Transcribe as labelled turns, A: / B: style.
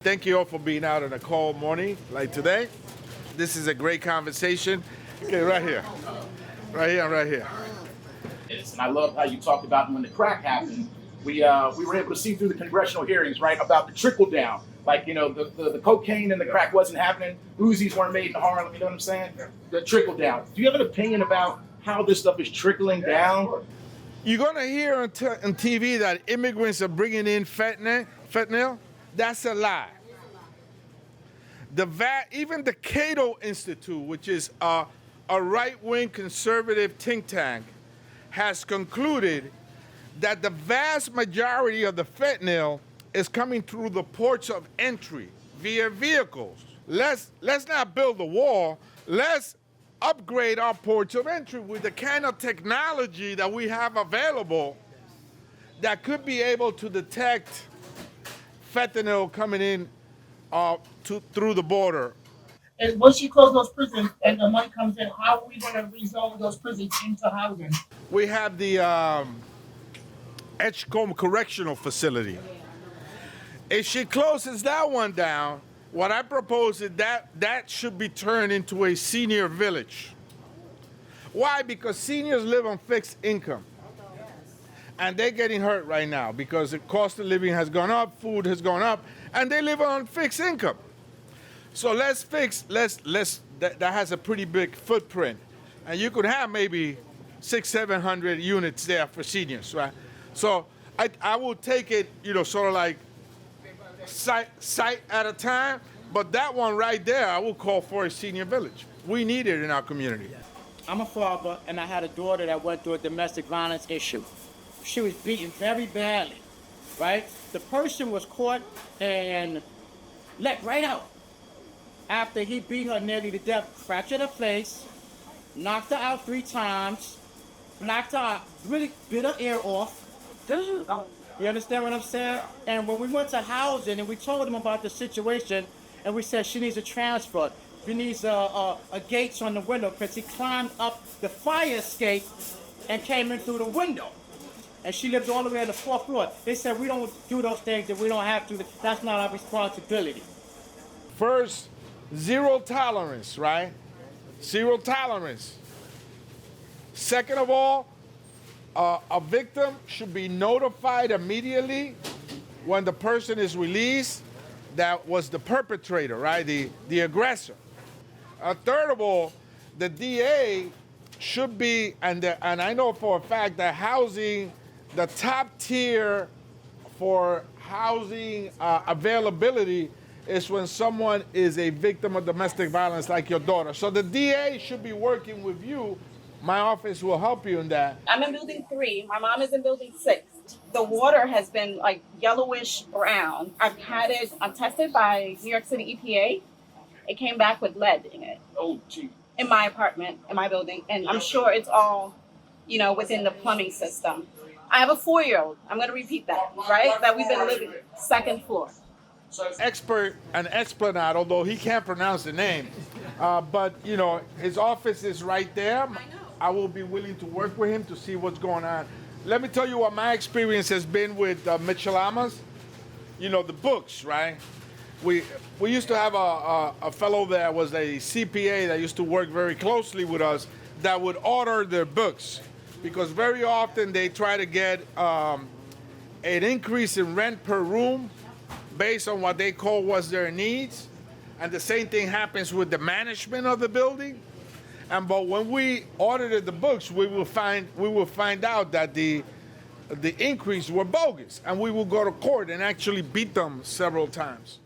A: Thank you all for being out on a cold morning like today. This is a great conversation. Okay, right here. Right here, right here.
B: And I love how you talked about when the crack happened. We were able to see through the congressional hearings, right, about the trickle down. Like, the cocaine and the crack wasn't happening. Uzis weren't made in Harlem, you know what I'm saying? The trickle down. Do you have an opinion about how this stuff is trickling down?
A: You're going to hear on TV that immigrants are bringing in fentanyl. That's a lie. Even the Cato Institute, which is a right-wing conservative think tank, has concluded that the vast majority of the fentanyl is coming through the ports of entry via vehicles. Let's not build a wall. Let's upgrade our ports of entry with the kind of technology that we have available that could be able to detect fentanyl coming in through the border.
C: And once you close those prisons and the money comes in, how are we going to rezone those prisons into housing?
A: We have the Edgecombe Correctional Facility. If she closes that one down, what I propose is that should be turned into a senior village. Why? Because seniors live on fixed income. And they're getting hurt right now because the cost of living has gone up, food has gone up, and they live on fixed income. So that has a pretty big footprint. And you could have maybe 600-700 units there for seniors, right? So I will take it, sort of like site at a time, but that one right there, I will call for a senior village. We need it in our community.
D: I'm a father, and I had a daughter that went through a domestic violence issue. She was beaten very badly, right? The person was caught and let right out after he beat her nearly to death, fractured her face, knocked her out 3 times, knocked her out, really bit her ear off. You understand what I'm saying? And when we went to housing and we told them about the situation, and we said she needs a transfer, she needs a gates on the window, because he climbed up the fire escape and came in through the window. And she lived all the way on the 4th floor. They said, we don't do those things if we don't have to. That's not our responsibility.
A: First, zero tolerance, right? Zero tolerance. Second of all, a victim should be notified immediately when the person is released that was the perpetrator, right? The aggressor. Third of all, the DA should be, and I know for a fact that housing, the top tier for housing availability is when someone is a victim of domestic violence like your daughter. So the DA should be working with you. My office will help you in that.
E: I'm in building 3. My mom is in building 6. The water has been like yellowish brown. I'm tested by New York City EPA. It came back with lead in it.
B: Oh, gee.
E: In my apartment, in my building. And I'm sure it's all, within the plumbing system. I have a 4-year-old. I'm going to repeat that, right? That we've been living 2nd floor.
A: Expert and Esplanade, although he can't pronounce the name. But, his office is right there. I will be willing to work with him to see what's going on. Let me tell you what my experience has been with Michelamas. The books, right? We used to have a fellow that was a CPA that used to work very closely with us that would order their books, because very often they try to get an increase in rent per room based on what they call was their needs. And the same thing happens with the management of the building. But when we audited the books, we will find out that the increase were bogus, and we will go to court and actually beat them several times.